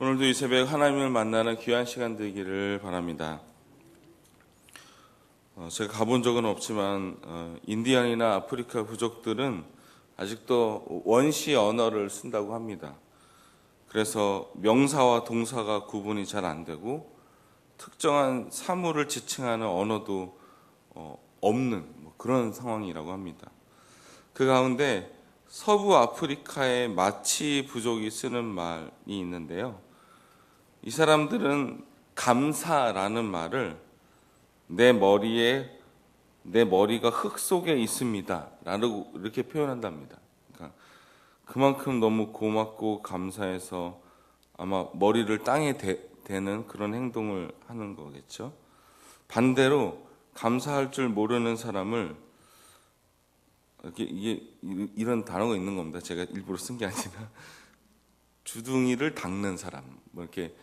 오늘도 이 새벽 하나님을 만나는 귀한 시간 되기를 바랍니다. 제가 가본 적은 없지만 인디안이나 아프리카 부족들은 아직도 원시 언어를 쓴다고 합니다. 그래서 명사와 동사가 구분이 잘 안 되고 특정한 사물을 지칭하는 언어도 없는 그런 상황이라고 합니다. 그 가운데 서부 아프리카의 마치 부족이 쓰는 말이 있는데요. 이 사람들은 감사라는 말을 내 머리가 흙 속에 있습니다 라고 이렇게 표현한답니다. 그러니까 그만큼 너무 고맙고 감사해서 아마 머리를 땅에 대는 그런 행동을 하는 거겠죠. 반대로 감사할 줄 모르는 사람을 이게 이런 단어가 있는 겁니다. 제가 일부러 쓴 게 아니라 주둥이를 닦는 사람, 이렇게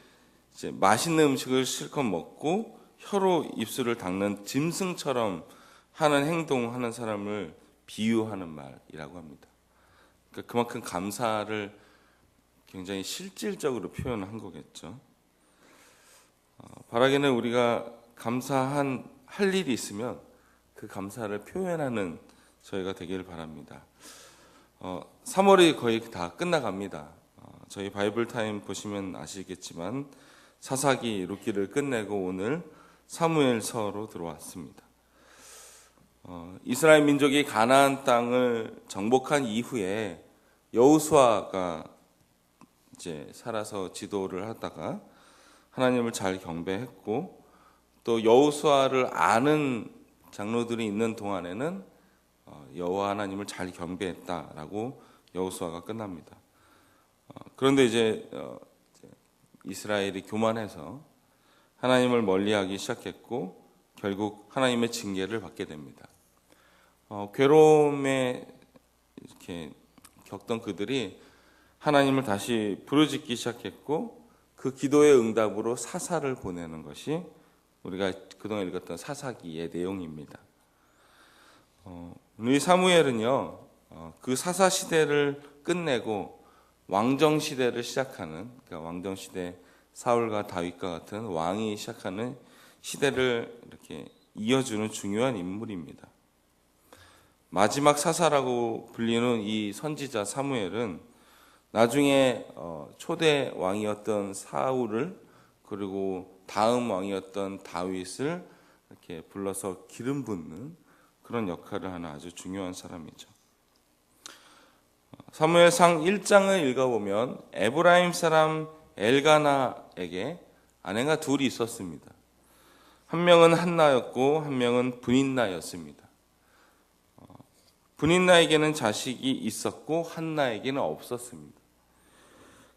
이제 맛있는 음식을 실컷 먹고 혀로 입술을 닦는 짐승처럼 하는 행동하는 사람을 비유하는 말이라고 합니다. 그러니까 그만큼 감사를 굉장히 실질적으로 표현한 거겠죠. 바라기는 우리가 할 일이 있으면 그 감사를 표현하는 저희가 되길 바랍니다. 3월이 거의 다 끝나갑니다. 저희 바이블 타임 보시면 아시겠지만 사사기 룻기를 끝내고 오늘 사무엘서로 들어왔습니다. 이스라엘 민족이 가나안 땅을 정복한 이후에 여호수아가 이제 살아서 지도를 하다가 하나님을 잘 경배했고 또 여호수아를 아는 장로들이 있는 동안에는 여호와 하나님을 잘 경배했다라고 여호수아가 끝납니다. 그런데 이제 이스라엘이 교만해서 하나님을 멀리하기 시작했고 결국 하나님의 징계를 받게 됩니다. 괴로움에 이렇게 겪던 그들이 하나님을 다시 부르짖기 시작했고 그 기도의 응답으로 사사를 보내는 것이 우리가 그동안 읽었던 사사기의 내용입니다. 이 사무엘은요, 그 사사 시대를 끝내고 왕정 시대를 시작하는, 그러니까 왕정 시대 사울과 다윗과 같은 왕이 시작하는 시대를 이렇게 이어주는 중요한 인물입니다. 마지막 사사라고 불리는 이 선지자 사무엘은 나중에 초대 왕이었던 사울을 그리고 다음 왕이었던 다윗을 이렇게 불러서 기름 붓는 그런 역할을 하는 아주 중요한 사람이죠. 사무엘상 1장을 읽어보면 에브라임 사람 엘가나에게 아내가 둘이 있었습니다. 한 명은 한나였고 한 명은 브닌나였습니다. 브닌나에게는 자식이 있었고 한나에게는 없었습니다.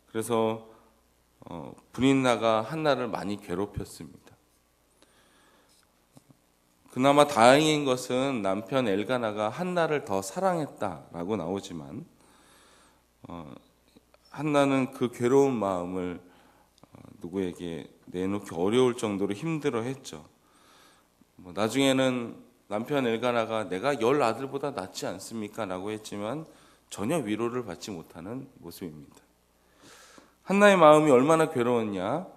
그래서 브닌나가 한나를 많이 괴롭혔습니다. 그나마 다행인 것은 남편 엘가나가 한나를 더 사랑했다라고 나오지만 한나는 그 괴로운 마음을 누구에게 내놓기 어려울 정도로 힘들어했죠. 나중에는 남편 엘가나가 내가 10아들보다 낫지 않습니까? 라고 했지만 전혀 위로를 받지 못하는 모습입니다. 한나의 마음이 얼마나 괴로웠냐?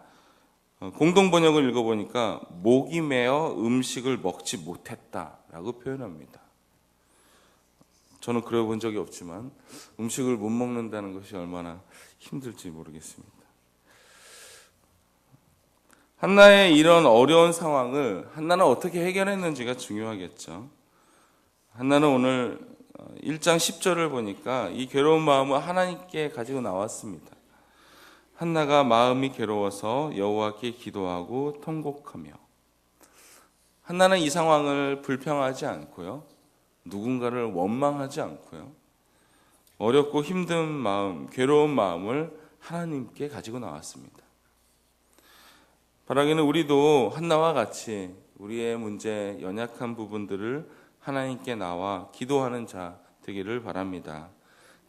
공동 번역을 읽어보니까 목이 메어 음식을 먹지 못했다라고 표현합니다. 저는 그래 본 적이 없지만 음식을 못 먹는다는 것이 얼마나 힘들지 모르겠습니다. 한나의 이런 어려운 상황을 한나는 어떻게 해결했는지가 중요하겠죠. 한나는 오늘 1장 10절을 보니까 이 괴로운 마음을 하나님께 가지고 나왔습니다. 한나가 마음이 괴로워서 여호와께 기도하고 통곡하며. 한나는 이 상황을 불평하지 않고요, 누군가를 원망하지 않고요, 어렵고 힘든 마음, 괴로운 마음을 하나님께 가지고 나왔습니다. 바라기는 우리도 한나와 같이 우리의 문제, 연약한 부분들을 하나님께 나와 기도하는 자 되기를 바랍니다.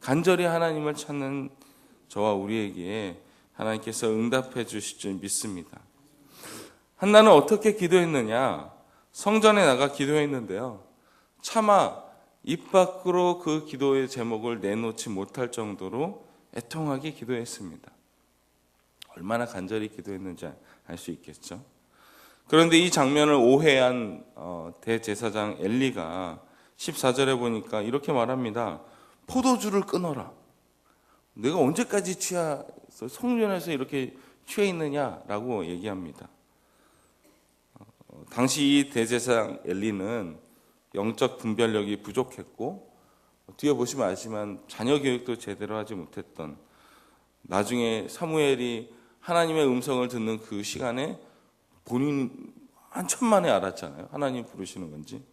간절히 하나님을 찾는 저와 우리에게 하나님께서 응답해 주실 줄 믿습니다. 한나는 어떻게 기도했느냐? 성전에 나가 기도했는데요, 차마 입 밖으로 그 기도의 제목을 내놓지 못할 정도로 애통하게 기도했습니다. 얼마나 간절히 기도했는지 알 수 있겠죠. 그런데 이 장면을 오해한 대제사장 엘리가 14절에 보니까 이렇게 말합니다. 포도주를 끊어라. 내가 언제까지 성전에서 이렇게 취해 있느냐라고 얘기합니다. 당시 이 대제사장 엘리는 영적 분별력이 부족했고, 뒤에 보시면 아시지만 자녀 교육도 제대로 하지 못했던, 나중에 사무엘이 하나님의 음성을 듣는 그 시간에 본인 한참 만에 알았잖아요. 하나님 부르시는 건지.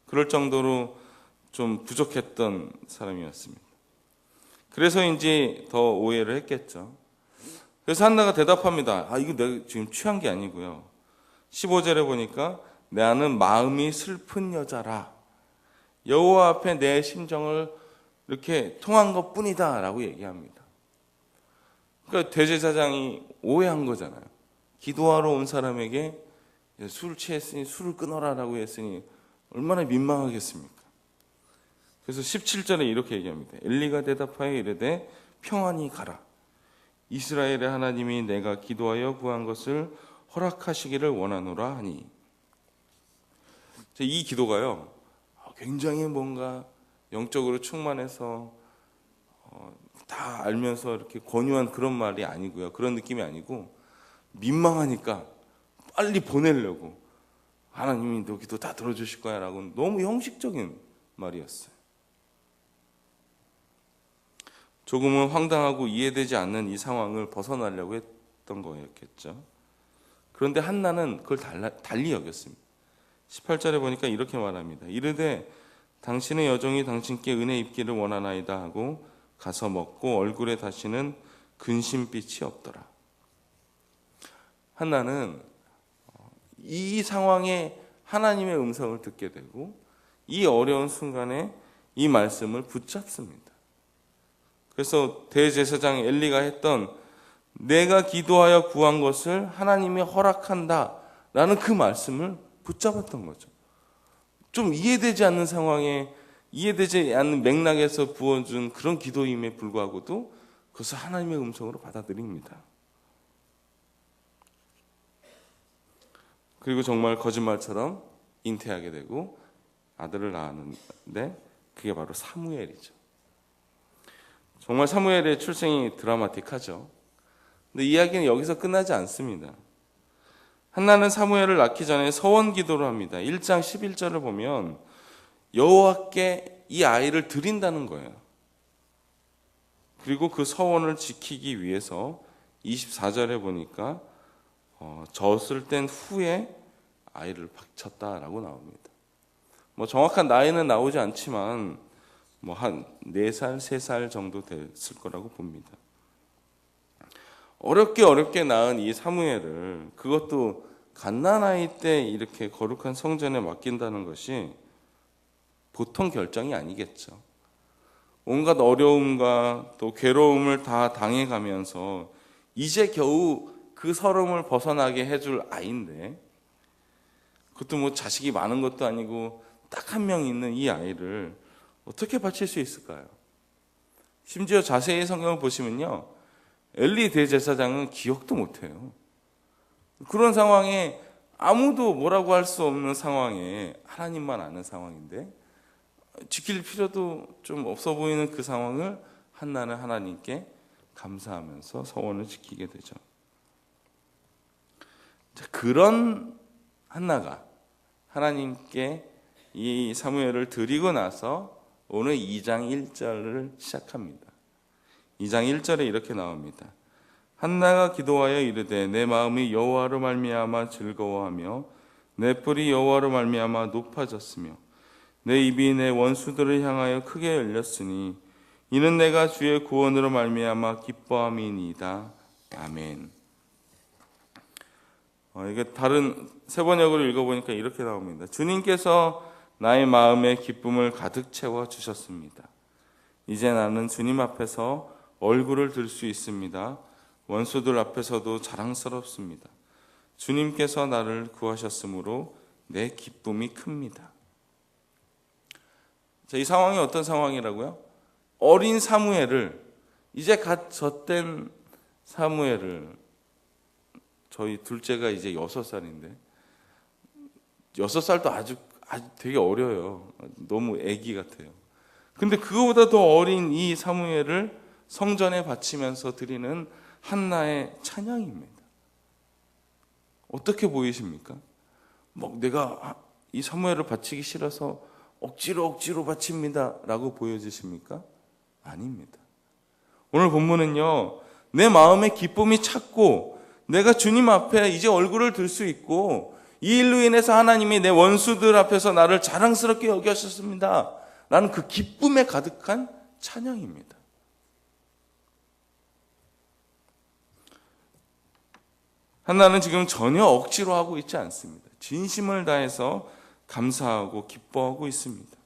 그럴 정도로 좀 부족했던 사람이었습니다. 그래서인지 더 오해를 했겠죠. 그래서 한나가 대답합니다. 이거 내가 지금 취한 게 아니고요. 15절에 보니까 나는 마음이 슬픈 여자라. 여호와 앞에 내 심정을 이렇게 통한 것뿐이다 라고 얘기합니다. 그러니까 대제사장이 오해한 거잖아요. 기도하러 온 사람에게 술 취했으니 술을 끊어라 라고 했으니 얼마나 민망하겠습니까? 그래서 17절에 이렇게 얘기합니다. 엘리가 대답하여 이르되 평안히 가라. 이스라엘의 하나님이 내가 기도하여 구한 것을 허락하시기를 원하노라 하니. 이 기도가요, 굉장히 뭔가 영적으로 충만해서 다 알면서 이렇게 권유한 그런 말이 아니고요. 그런 느낌이 아니고, 민망하니까 빨리 보내려고, 하나님이 너 기도 다 들어주실 거야 라고 너무 형식적인 말이었어요. 조금은 황당하고 이해되지 않는 이 상황을 벗어나려고 했던 거였겠죠. 그런데 한나는 그걸 달리 여겼습니다. 18절에 보니까 이렇게 말합니다. 이르되 당신의 여종이 당신께 은혜 입기를 원하나이다 하고 가서 먹고 얼굴에 다시는 근심빛이 없더라. 한나는 이 상황에 하나님의 음성을 듣게 되고 이 어려운 순간에 이 말씀을 붙잡습니다. 그래서 대제사장 엘리가 했던 내가 기도하여 구한 것을 하나님이 허락한다 라는 그 말씀을 붙잡았던 거죠. 좀 이해되지 않는 상황에, 이해되지 않는 맥락에서 부어준 그런 기도임에 불구하고도 그것을 하나님의 음성으로 받아들입니다. 그리고 정말 거짓말처럼 잉태하게 되고 아들을 낳았는데 그게 바로 사무엘이죠. 정말 사무엘의 출생이 드라마틱하죠. 근데 이야기는 여기서 끝나지 않습니다. 한나는 사무엘을 낳기 전에 서원 기도를 합니다. 1장 11절을 보면 여호와께 이 아이를 드린다는 거예요. 그리고 그 서원을 지키기 위해서 24절에 보니까 젖을 뗀 후에 아이를 바쳤다라고 나옵니다. 정확한 나이는 나오지 않지만 한 4살, 3살 정도 됐을 거라고 봅니다. 어렵게 낳은 이 사무엘을, 그것도 갓난아이 때 이렇게 거룩한 성전에 맡긴다는 것이 보통 결정이 아니겠죠. 온갖 어려움과 또 괴로움을 다 당해가면서 이제 겨우 그 서름을 벗어나게 해줄 아이인데, 그것도 자식이 많은 것도 아니고 딱 한 명 있는 이 아이를 어떻게 바칠 수 있을까요? 심지어 자세히 성경을 보시면요, 엘리 대제사장은 기억도 못해요. 그런 상황에 아무도 뭐라고 할 수 없는 상황에 하나님만 아는 상황인데 지킬 필요도 좀 없어 보이는 그 상황을 한나는 하나님께 감사하면서 서원을 지키게 되죠. 그런 한나가 하나님께 이 사무엘을 드리고 나서 오늘 2장 1절을 시작합니다. 2장 1절에 이렇게 나옵니다. 한나가 기도하여 이르되 내 마음이 여호와로 말미암아 즐거워하며 내 뿔이 여호와로 말미암아 높아졌으며 내 입이 내 원수들을 향하여 크게 열렸으니 이는 내가 주의 구원으로 말미암아 기뻐함이니이다. 아멘. 이게 다른 세 번역으로 읽어보니까 이렇게 나옵니다. 주님께서 나의 마음에 기쁨을 가득 채워 주셨습니다. 이제 나는 주님 앞에서 얼굴을 들 수 있습니다. 원수들 앞에서도 자랑스럽습니다. 주님께서 나를 구하셨으므로 내 기쁨이 큽니다. 자, 이 상황이 어떤 상황이라고요? 어린 사무엘을, 이제 갓 젖된 사무엘을 저희 둘째가 이제 6살인데 6살도 아주 되게 어려요. 너무 아기 같아요. 근데 그거보다 더 어린 이 사무엘을 성전에 바치면서 드리는 한나의 찬양입니다. 어떻게 보이십니까? 내가 이 사무엘을 바치기 싫어서 억지로 바칩니다 라고 보여지십니까? 아닙니다. 오늘 본문은요, 내 마음에 기쁨이 찼고 내가 주님 앞에 이제 얼굴을 들 수 있고 이 일로 인해서 하나님이 내 원수들 앞에서 나를 자랑스럽게 여겨주셨습니다 라는 그 기쁨에 가득한 찬양입니다. 한나는 지금 전혀 억지로 하고 있지 않습니다. 진심을 다해서 감사하고 기뻐하고 있습니다.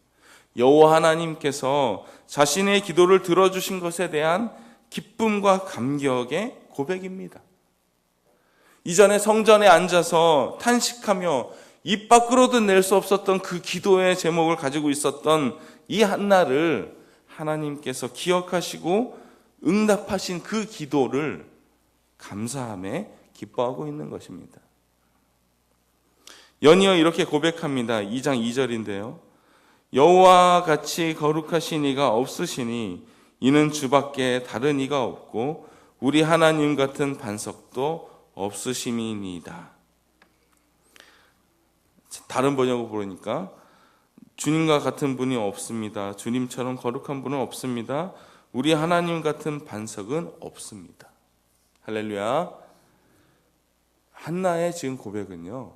여호와 하나님께서 자신의 기도를 들어주신 것에 대한 기쁨과 감격의 고백입니다. 이전에 성전에 앉아서 탄식하며 입 밖으로도 낼 수 없었던 그 기도의 제목을 가지고 있었던 이 한나를 하나님께서 기억하시고 응답하신 그 기도를 감사함에 기뻐하고 있는 것입니다. 연이어 이렇게 고백합니다. 2장 2절인데요. 여호와 같이 거룩하신 이가 없으시니 이는 주밖에 다른 이가 없고 우리 하나님 같은 반석도 없으심이니이다. 다른 번역을 보니까 주님과 같은 분이 없습니다. 주님처럼 거룩한 분은 없습니다. 우리 하나님 같은 반석은 없습니다. 할렐루야. 한나의 지금 고백은요,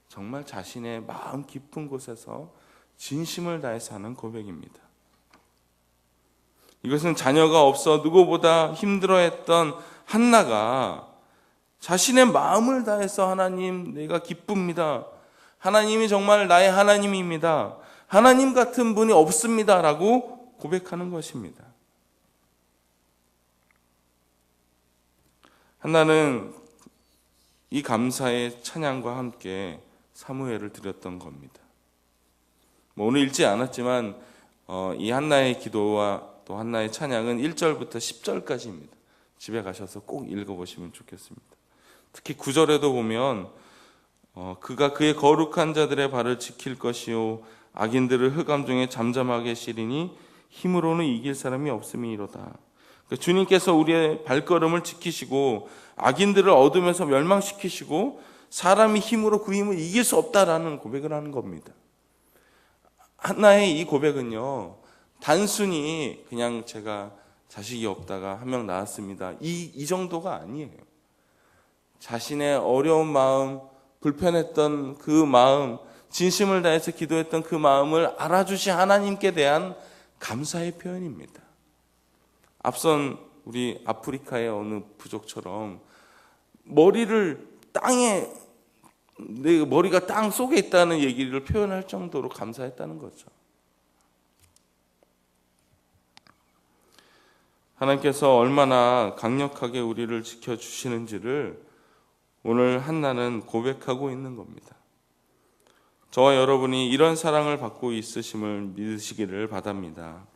정말 자신의 마음 깊은 곳에서 진심을 다해서 하는 고백입니다. 이것은 자녀가 없어 누구보다 힘들어했던 한나가 자신의 마음을 다해서 하나님, 내가 기쁩니다. 하나님이 정말 나의 하나님입니다. 하나님 같은 분이 없습니다 라고 고백하는 것입니다. 한나는 이 감사의 찬양과 함께 사무엘을 드렸던 겁니다. 오늘 읽지 않았지만 이 한나의 기도와 또 한나의 찬양은 1절부터 10절까지입니다. 집에 가셔서 꼭 읽어보시면 좋겠습니다. 특히 9절에도 보면 그가 그의 거룩한 자들의 발을 지킬 것이요 악인들을 흑암 중에 잠잠하게 시리니 힘으로는 이길 사람이 없음이로다. 주님께서 우리의 발걸음을 지키시고 악인들을 어둠에서 멸망시키시고 사람이 힘으로 그 힘을 이길 수 없다라는 고백을 하는 겁니다. 한나의 이 고백은요, 단순히 그냥 제가 자식이 없다가 한 명 낳았습니다, 이 정도가 아니에요. 자신의 어려운 마음, 불편했던 그 마음, 진심을 다해서 기도했던 그 마음을 알아주신 하나님께 대한 감사의 표현입니다. 앞선 우리 아프리카의 어느 부족처럼 머리를 땅에, 내 머리가 땅 속에 있다는 얘기를 표현할 정도로 감사했다는 거죠. 하나님께서 얼마나 강력하게 우리를 지켜주시는지를 오늘 한나는 고백하고 있는 겁니다. 저와 여러분이 이런 사랑을 받고 있으심을 믿으시기를 바랍니다.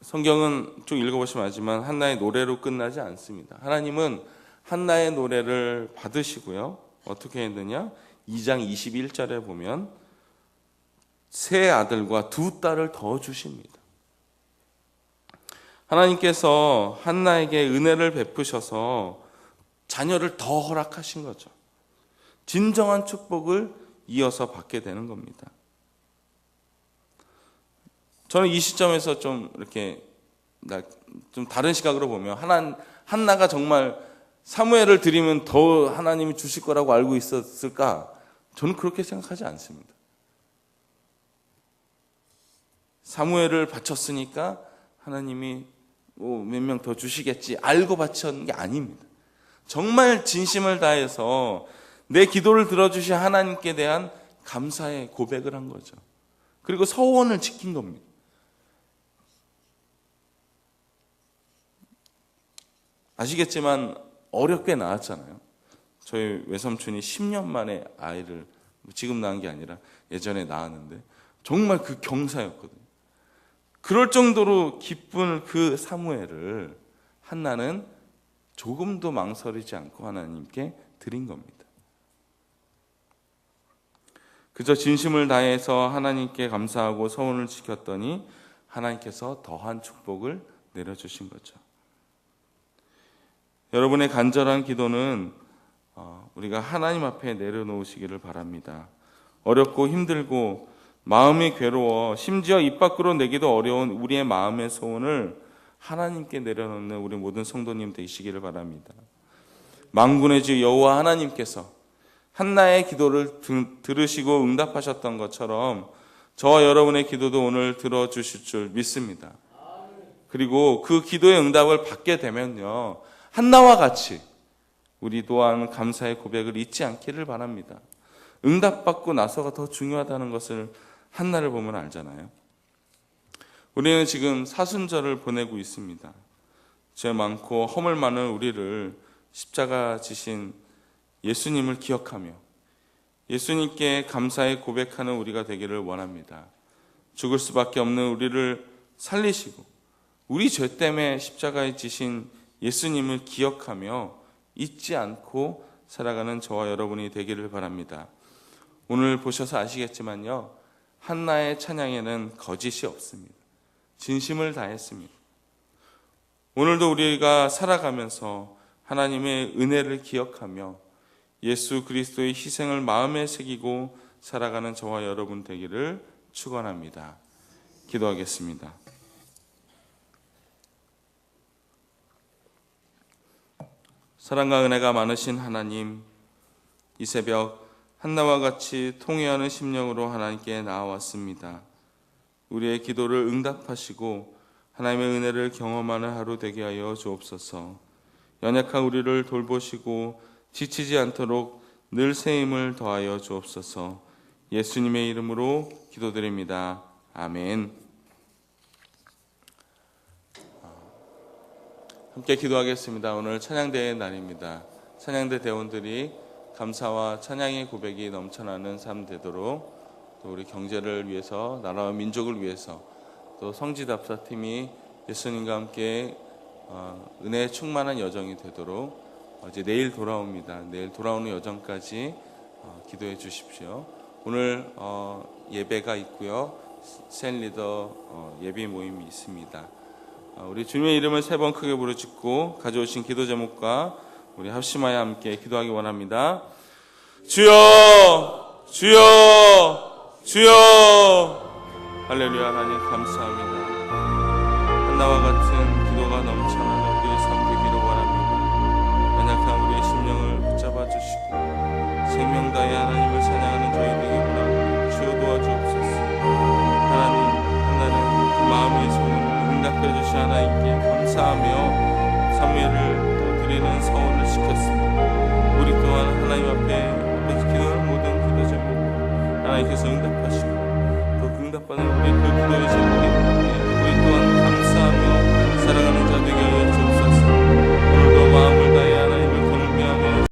성경은 쭉 읽어보시면 알지만 한나의 노래로 끝나지 않습니다. 하나님은 한나의 노래를 받으시고요, 어떻게 했느냐? 2장 21절에 보면 세 아들과 두 딸을 더 주십니다. 하나님께서 한나에게 은혜를 베푸셔서 자녀를 더 허락하신 거죠. 진정한 축복을 이어서 받게 되는 겁니다. 저는 이 시점에서 좀 이렇게 좀 다른 시각으로 보면 한나가 정말 사무엘을 드리면 더 하나님이 주실 거라고 알고 있었을까? 저는 그렇게 생각하지 않습니다. 사무엘을 바쳤으니까 하나님이 몇 명 더 주시겠지 알고 바쳤는 게 아닙니다. 정말 진심을 다해서 내 기도를 들어주신 하나님께 대한 감사의 고백을 한 거죠. 그리고 서원을 지킨 겁니다. 아시겠지만 어렵게 낳았잖아요. 저희 외삼촌이 10년 만에 아이를, 지금 낳은 게 아니라 예전에 낳았는데 정말 그 경사였거든요. 그럴 정도로 기쁜 그 사무엘을 한나는 조금도 망설이지 않고 하나님께 드린 겁니다. 그저 진심을 다해서 하나님께 감사하고 서원을 지켰더니 하나님께서 더한 축복을 내려주신 거죠. 여러분의 간절한 기도는 우리가 하나님 앞에 내려놓으시기를 바랍니다. 어렵고 힘들고 마음이 괴로워 심지어 입 밖으로 내기도 어려운 우리의 마음의 소원을 하나님께 내려놓는 우리 모든 성도님 되시기를 바랍니다. 만군의 주 여호와 하나님께서 한나의 기도를 들으시고 응답하셨던 것처럼 저와 여러분의 기도도 오늘 들어주실 줄 믿습니다. 그리고 그 기도의 응답을 받게 되면요, 한나와 같이 우리 또한 감사의 고백을 잊지 않기를 바랍니다. 응답받고 나서가 더 중요하다는 것을 한나를 보면 알잖아요. 우리는 지금 사순절을 보내고 있습니다. 죄 많고 허물 많은 우리를 십자가 지신 예수님을 기억하며 예수님께 감사의 고백하는 우리가 되기를 원합니다. 죽을 수밖에 없는 우리를 살리시고 우리 죄 때문에 십자가에 지신 예수님을 기억하며 잊지 않고 살아가는 저와 여러분이 되기를 바랍니다. 오늘 보셔서 아시겠지만요, 한나의 찬양에는 거짓이 없습니다. 진심을 다했습니다. 오늘도 우리가 살아가면서 하나님의 은혜를 기억하며 예수 그리스도의 희생을 마음에 새기고 살아가는 저와 여러분 되기를 축원합니다. 기도하겠습니다. 사랑과 은혜가 많으신 하나님, 이 새벽 한나와 같이 통회하는 심령으로 하나님께 나아왔습니다. 우리의 기도를 응답하시고 하나님의 은혜를 경험하는 하루 되게 하여 주옵소서. 연약한 우리를 돌보시고 지치지 않도록 늘 새 힘을 더하여 주옵소서. 예수님의 이름으로 기도드립니다. 아멘. 함께 기도하겠습니다. 오늘 찬양대의 날입니다. 찬양대 대원들이 감사와 찬양의 고백이 넘쳐나는 삶 되도록, 또 우리 경제를 위해서, 나라와 민족을 위해서, 또 성지답사팀이 예수님과 함께 은혜에 충만한 여정이 되도록 이제 내일 돌아옵니다. 내일 돌아오는 여정까지 기도해 주십시오. 오늘 예배가 있고요, 셀리더 예비 모임이 있습니다. 우리 주님의 이름을 3번 크게 부르짖고 가져오신 기도 제목과 우리 합심하여 함께 기도하기 원합니다. 주여, 주여, 주여. 할렐루야. 하나님 감사합니다. 한나와 같은 기도가 넘쳐나는 우리의 삶 되기를 원합니다. 연약한 우리의 심령을 붙잡아 주시고 생명 다해 하나님을 찬양하는 저희 되기 원합니다. 주여 도와주옵소서. 하나님, 한나는 그 마음의 소원을 응답해 주신 하나님께 감사하며 찬미를 드리는 서원을 시켰습니다. 우리 또한 하나님 앞에 기도하는 모든 기도 제목 하나님께서 응답하시고 또 응답받는 우리 그 기도의